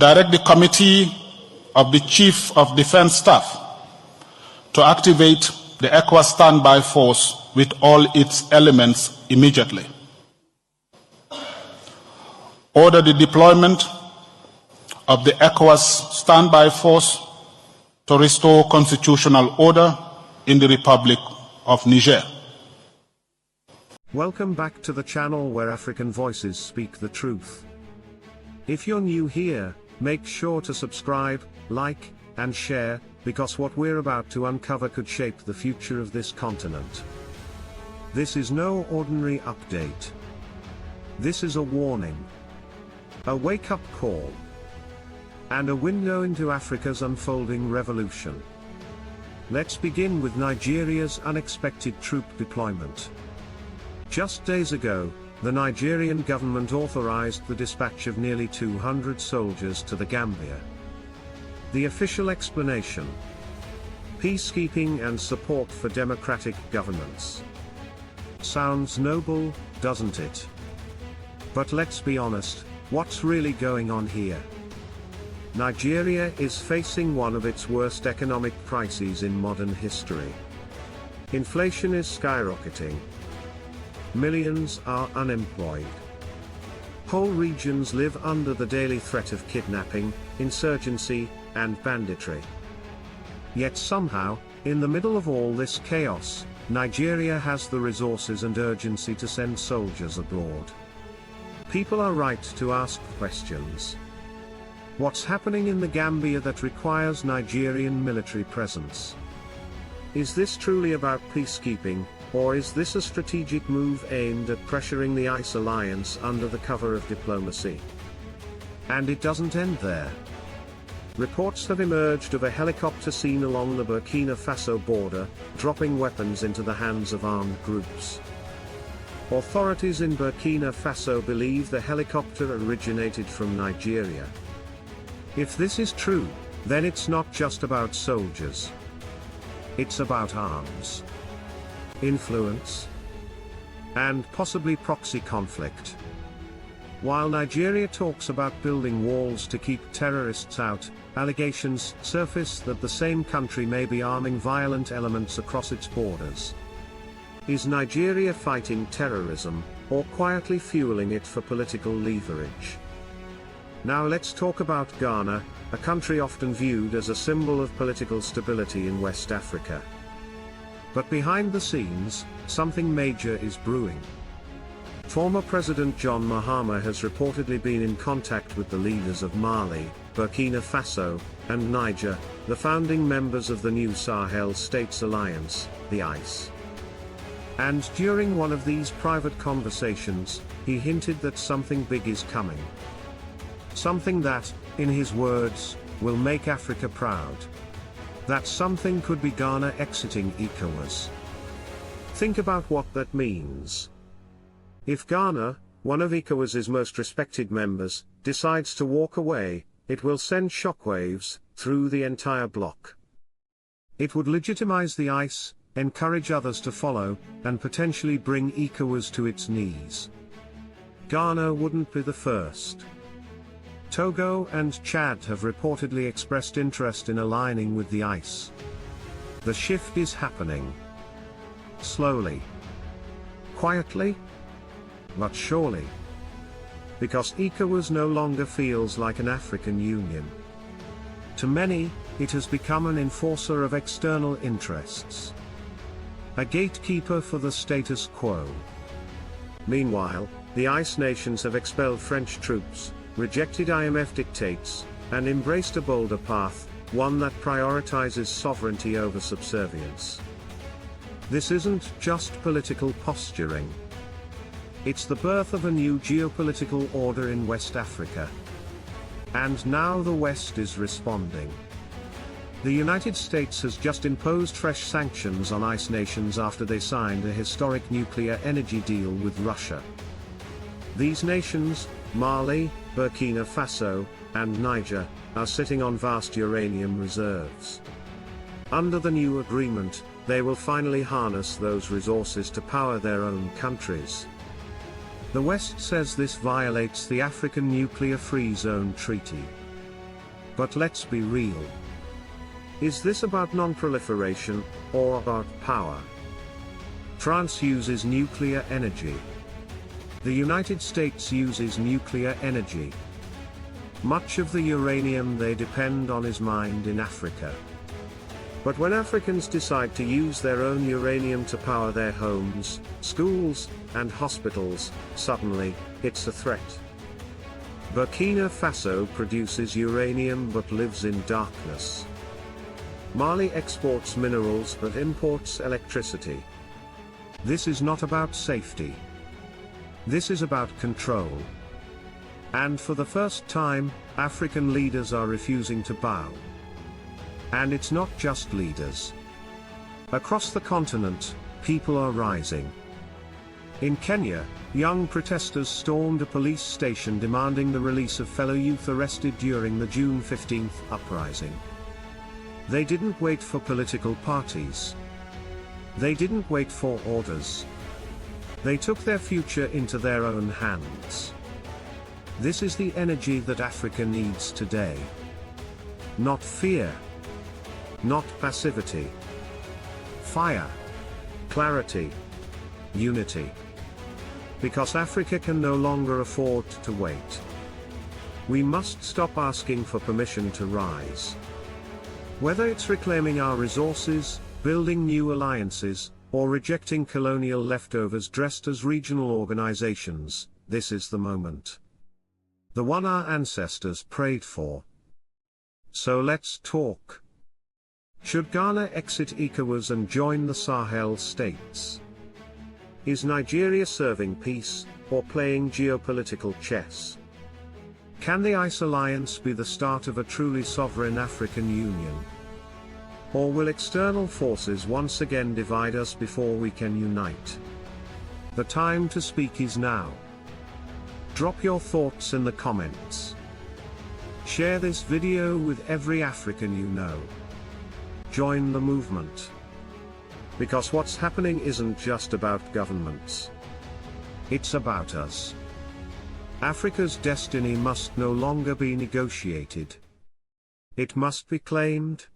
direct the Committee of the Chief of Defense Staff to activate the ECOWAS standby force with all its elements immediately. Order the deployment of the ECOWAS standby force to restore constitutional order in the Republic of Niger. Welcome back to the channel where African voices speak the truth. If you're new here, make sure to subscribe, like, and share, because what we're about to uncover could shape the future of this continent. This is no ordinary update. This is a warning, a wake-up call, and a window into Africa's unfolding revolution. Let's begin with Nigeria's unexpected troop deployment. Just days ago, the Nigerian government authorized the dispatch of nearly 200 soldiers to the Gambia. The official explanation: peacekeeping and support for democratic governance. Sounds noble, doesn't it? But let's be honest, what's really going on here? Nigeria is facing one of its worst economic crises in modern history. Inflation is skyrocketing. Millions are unemployed. Whole regions live under the daily threat of kidnapping, insurgency, and banditry. Yet somehow, in the middle of all this chaos, Nigeria has the resources and urgency to send soldiers abroad. People are right to ask questions. What's happening in the Gambia that requires Nigerian military presence? Is this truly about peacekeeping, or is this a strategic move aimed at pressuring the ICE alliance under the cover of diplomacy? And it doesn't end there. Reports have emerged of a helicopter seen along the Burkina Faso border, dropping weapons into the hands of armed groups. Authorities in Burkina Faso believe the helicopter originated from Nigeria. If this is true, then it's not just about soldiers. It's about arms, influence, and possibly proxy conflict. While Nigeria talks about building walls to keep terrorists out, allegations surface that the same country may be arming violent elements across its borders. Is Nigeria fighting terrorism, or quietly fueling it for political leverage? Now let's talk about Ghana, a country often viewed as a symbol of political stability in West Africa. But behind the scenes, something major is brewing. Former President John Mahama has reportedly been in contact with the leaders of Mali, Burkina Faso, and Niger, the founding members of the new Sahel States Alliance, the ICE. And during one of these private conversations, he hinted that something big is coming. Something that, in his words, will make Africa proud. That something could be Ghana exiting ECOWAS. Think about what that means. If Ghana, one of ECOWAS's most respected members, decides to walk away, it will send shockwaves through the entire bloc. It would legitimize the ICE, encourage others to follow, and potentially bring ECOWAS to its knees. Ghana wouldn't be the first. Togo and Chad have reportedly expressed interest in aligning with the ICE. The shift is happening. Slowly. Quietly. But surely. Because ECOWAS no longer feels like an African Union. To many, it has become an enforcer of external interests. A gatekeeper for the status quo. Meanwhile, the ICE nations have expelled French troops, rejected IMF dictates, and embraced a bolder path, one that prioritizes sovereignty over subservience. This isn't just political posturing. It's the birth of a new geopolitical order in West Africa. And now the West is responding. The United States has just imposed fresh sanctions on ICE nations after they signed a historic nuclear energy deal with Russia. These nations, Mali, Burkina Faso, and Niger, are sitting on vast uranium reserves. Under the new agreement, they will finally harness those resources to power their own countries. The West says this violates the African Nuclear Free Zone Treaty. But let's be real. Is this about non-proliferation, or about power? France uses nuclear energy. The United States uses nuclear energy. Much of the uranium they depend on is mined in Africa. But when Africans decide to use their own uranium to power their homes, schools, and hospitals, suddenly, it's a threat. Burkina Faso produces uranium but lives in darkness. Mali exports minerals but imports electricity. This is not about safety. This is about control. And for the first time, African leaders are refusing to bow. And it's not just leaders. Across the continent, people are rising. In Kenya, young protesters stormed a police station demanding the release of fellow youth arrested during the June 15th uprising. They didn't wait for political parties. They didn't wait for orders. They took their future into their own hands. This is the energy that Africa needs today. Not fear. Not passivity. Fire. Clarity. Unity. Because Africa can no longer afford to wait. We must stop asking for permission to rise. Whether it's reclaiming our resources, building new alliances, or rejecting colonial leftovers dressed as regional organizations, this is the moment. The one our ancestors prayed for. So let's talk. Should Ghana exit ECOWAS and join the Sahel states? Is Nigeria serving peace, or playing geopolitical chess? Can the ICE alliance be the start of a truly sovereign African Union? Or will external forces once again divide us before we can unite? The time to speak is now. Drop your thoughts in the comments. Share this video with every African you know. Join the movement. Because what's happening isn't just about governments. It's about us. Africa's destiny must no longer be negotiated. It must be claimed,